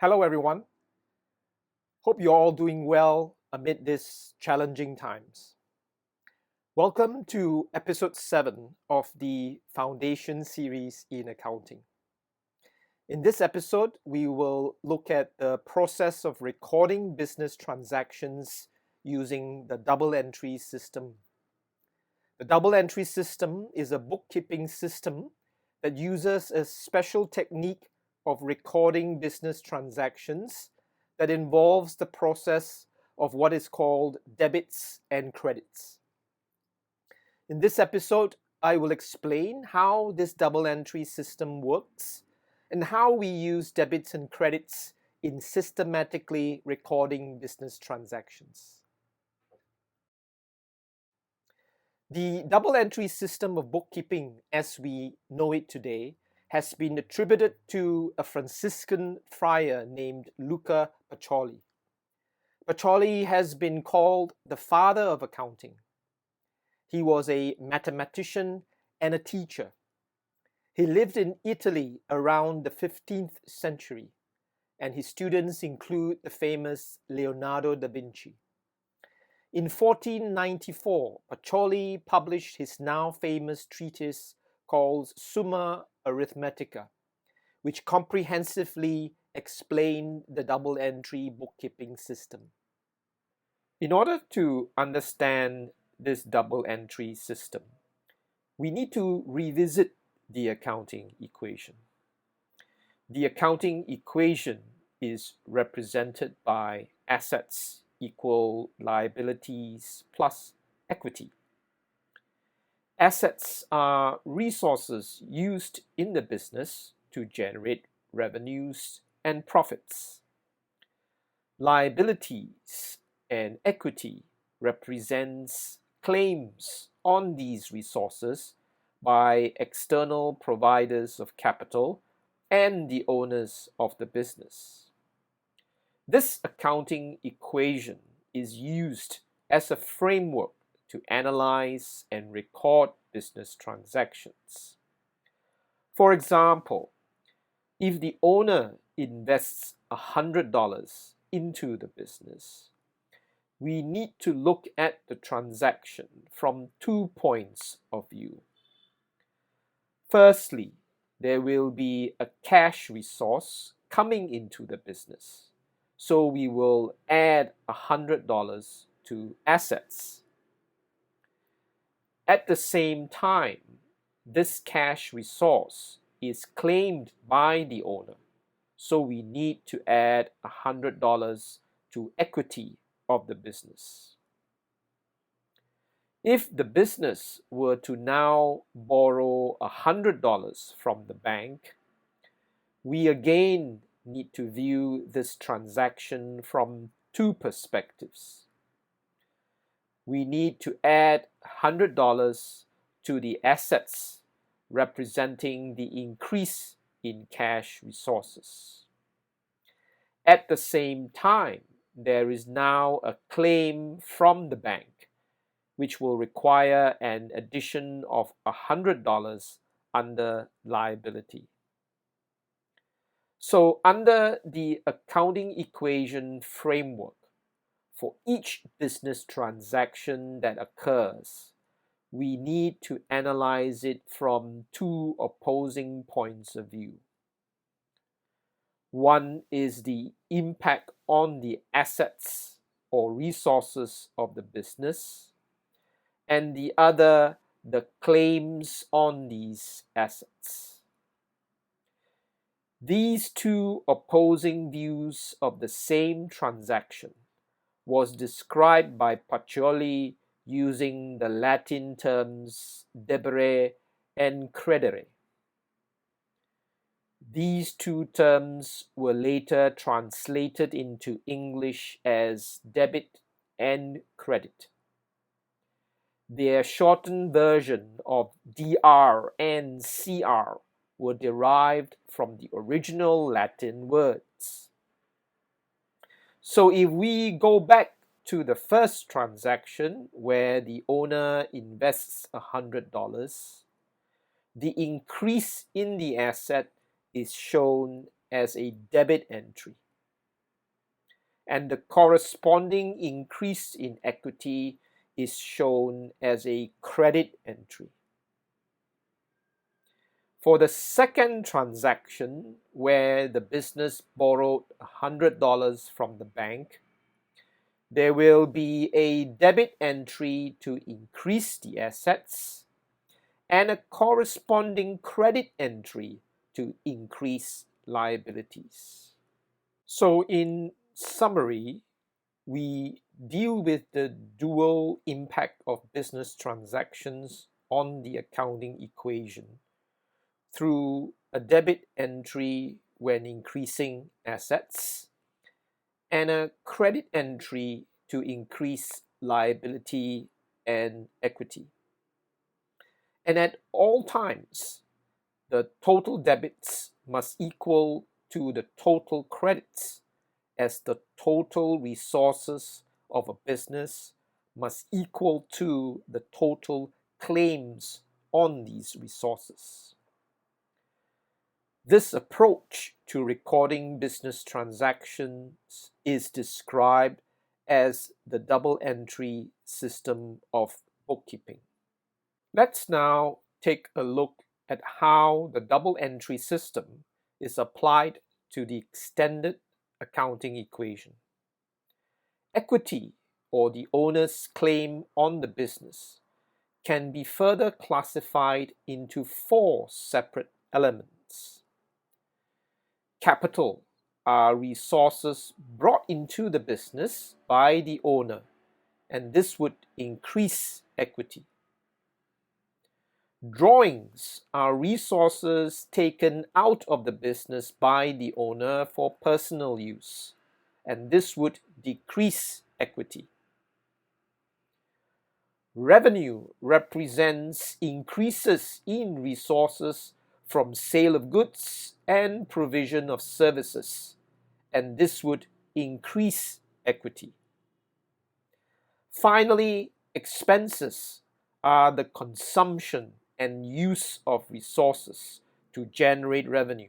Hello, everyone. Hope you're all doing well amid these challenging times. Welcome to episode 7 of the Foundation series in accounting. In this episode, we will look at the process of recording business transactions using the double entry system. The double entry system is a bookkeeping system that uses a special technique of recording business transactions that involves the process of what is called debits and credits. In this episode, I will explain how this double entry system works and how we use debits and credits in systematically recording business transactions. The double entry system of bookkeeping as we know it today has been attributed to a Franciscan friar named Luca Pacioli. Pacioli has been called the father of accounting. He was a mathematician and a teacher. He lived in Italy around the 15th century, and his students include the famous Leonardo da Vinci. In 1494, Pacioli published his now famous treatise called Summa Arithmetica, which comprehensively explained the double entry bookkeeping system. In order to understand this double entry system, we need to revisit the accounting equation. The accounting equation is represented by assets equal liabilities plus equity. Assets are resources used in the business to generate revenues and profits. Liabilities and equity represents claims on these resources by external providers of capital and the owners of the business. This accounting equation is used as a framework to analyze and record business transactions. For example, if the owner invests $100 into the business, we need to look at the transaction from 2 points of view. Firstly, there will be a cash resource coming into the business, so we will add $100 to assets. At the same time, this cash resource is claimed by the owner, so we need to add $100 to equity of the business. If the business were to now borrow $100 from the bank, we again need to view this transaction from 2 perspectives. We need to add $100 to the assets representing the increase in cash resources. At the same time, there is now a claim from the bank, which will require an addition of $100 under liability. So under the accounting equation framework, for each business transaction that occurs, we need to analyze it from 2 opposing points of view. One is the impact on the assets or resources of the business, and the other, the claims on these assets. These 2 opposing views of the same transaction was described by Pacioli using the Latin terms debere and credere. These 2 terms were later translated into English as debit and credit. Their shortened version of DR and CR were derived from the original Latin words. So if we go back to the first transaction where the owner invests $100, the increase in the asset is shown as a debit entry. and the corresponding increase in equity is shown as a credit entry. For the second transaction, where the business borrowed $100 from the bank, there will be a debit entry to increase the assets and a corresponding credit entry to increase liabilities. So in summary, we deal with the dual impact of business transactions on the accounting equation through a debit entry when increasing assets and a credit entry to increase liability and equity. And at all times, the total debits must equal to the total credits, as the total resources of a business must equal to the total claims on these resources. This approach to recording business transactions is described as the double entry system of bookkeeping. Let's now take a look at how the double entry system is applied to the extended accounting equation. Equity, or the owner's claim on the business, can be further classified into 4 separate elements. Capital are resources brought into the business by the owner, and this would increase equity. Drawings are resources taken out of the business by the owner for personal use, and this would decrease equity. Revenue represents increases in resources from sale of goods and provision of services, and this would increase equity. Finally, expenses are the consumption and use of resources to generate revenue,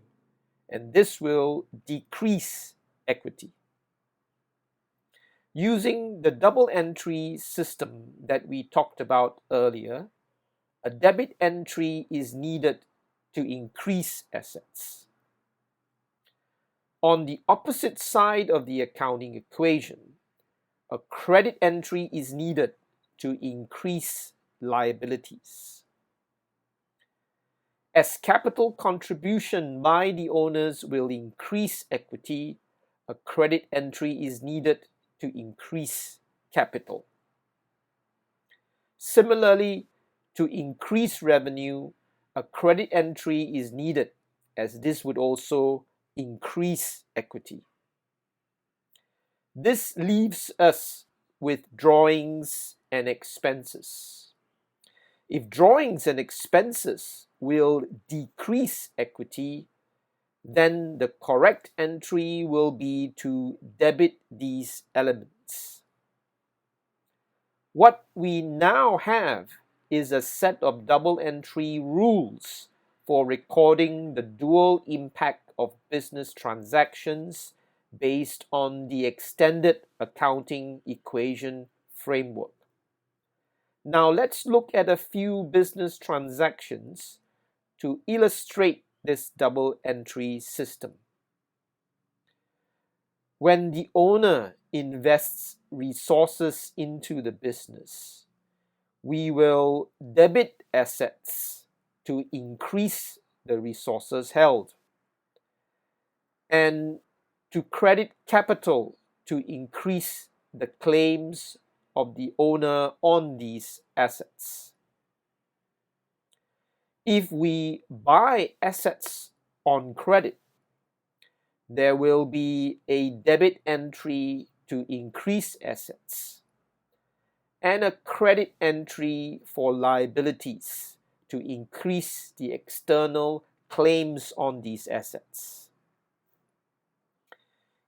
and this will decrease equity. Using the double entry system that we talked about earlier, a debit entry is needed to increase assets. On the opposite side of the accounting equation, a credit entry is needed to increase liabilities. As capital contribution by the owners will increase equity, a credit entry is needed to increase capital. Similarly, to increase revenue, a credit entry is needed, as this would also increase equity. This leaves us with drawings and expenses. If drawings and expenses will decrease equity, then the correct entry will be to debit these elements. What we now have is a set of double entry rules for recording the dual impact of business transactions based on the extended accounting equation framework. Now let's look at a few business transactions to illustrate this double entry system. When the owner invests resources into the business, we will debit assets to increase the resources held, and to credit capital to increase the claims of the owner on these assets. If we buy assets on credit, there will be a debit entry to increase assets and a credit entry for liabilities to increase the external claims on these assets.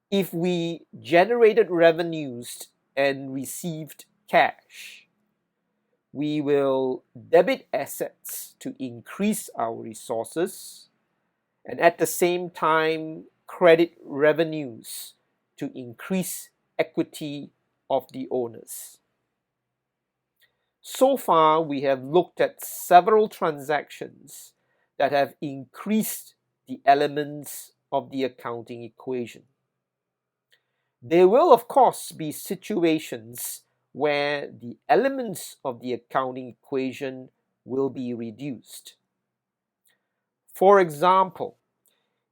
If we generated revenues and received cash, we will debit assets to increase our resources and at the same time credit revenues to increase equity of the owners. So far, we have looked at several transactions that have increased the elements of the accounting equation. There will, of course, be situations where the elements of the accounting equation will be reduced. For example,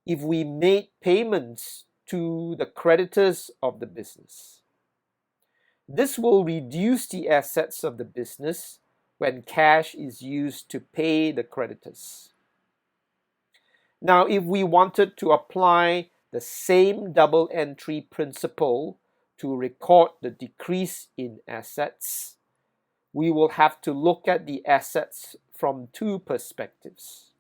if we made payments to the creditors of the business, this will reduce the assets of the business when cash is used to pay the creditors. Now, if we wanted to apply the same double entry principle to record the decrease in assets, we will have to look at the assets from two perspectives.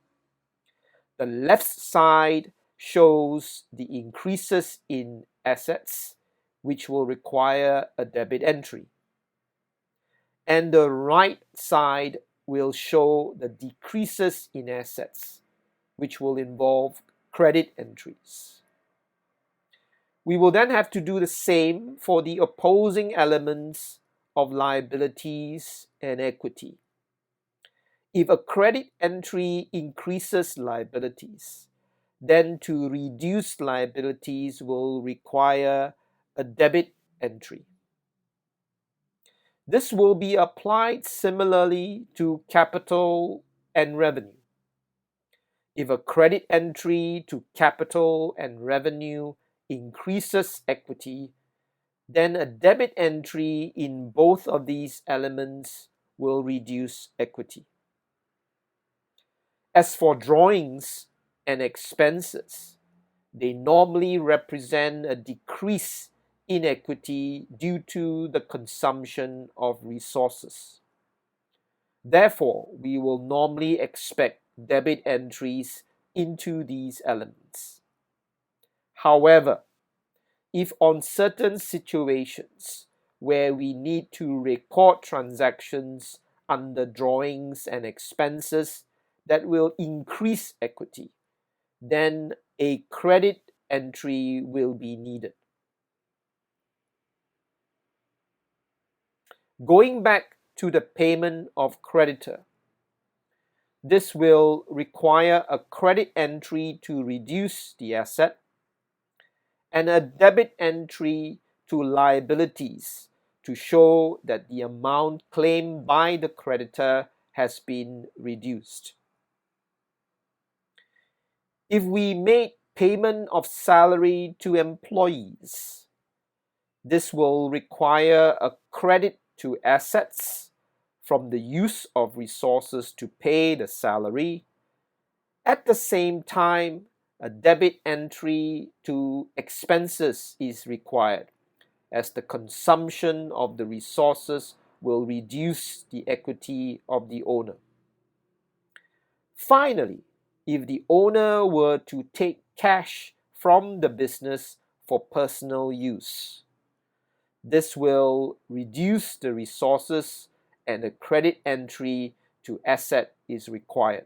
The left side shows the increases in assets, which will require a debit entry. And the right side will show the decreases in assets, which will involve credit entries. We will then have to do the same for the opposing elements of liabilities and equity. If a credit entry increases liabilities, then to reduce liabilities will require a debit entry. This will be applied similarly to capital and revenue. If a credit entry to capital and revenue increases equity, then a debit entry in both of these elements will reduce equity. As for drawings and expenses, they normally represent a decrease in equity due to the consumption of resources. Therefore, we will normally expect debit entries into these elements. However, if on certain situations where we need to record transactions under drawings and expenses that will increase equity, then a credit entry will be needed. Going back to the payment of creditor, this will require a credit entry to reduce the asset and a debit entry to liabilities to show that the amount claimed by the creditor has been reduced. If we made payment of salary to employees, this will require a credit to assets from the use of resources to pay the salary. At the same time, a debit entry to expenses is required, as the consumption of the resources will reduce the equity of the owner. Finally, if the owner were to take cash from the business for personal use, this will reduce the resources and a credit entry to asset is required.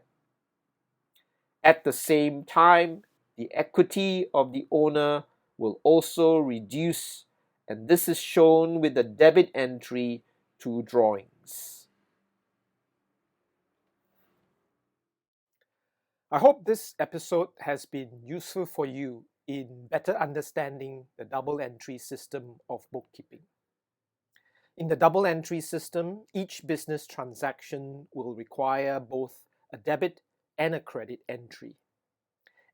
At the same time, the equity of the owner will also reduce, and this is shown with the debit entry to drawings. I hope this episode has been useful for you in better understanding the double entry system of bookkeeping. In the double entry system, each business transaction will require both a debit and a credit entry,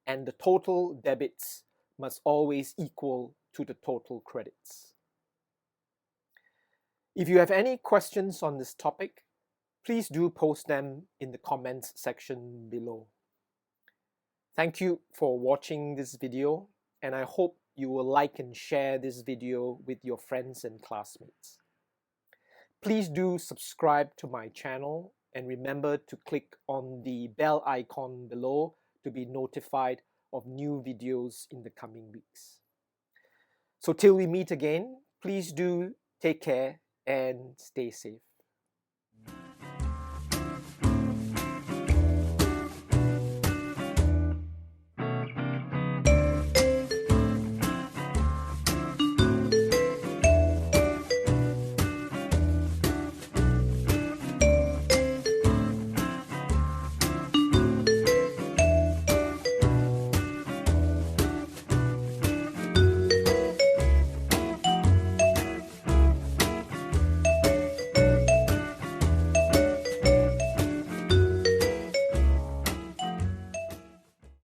and the total debits must always equal to the total credits. If you have any questions on this topic, please do post them in the comments section below. Thank you for watching this video, and I hope you will like and share this video with your friends and classmates. Please do subscribe to my channel and remember to click on the bell icon below to be notified of new videos in the coming weeks. So till we meet again, please do take care and stay safe.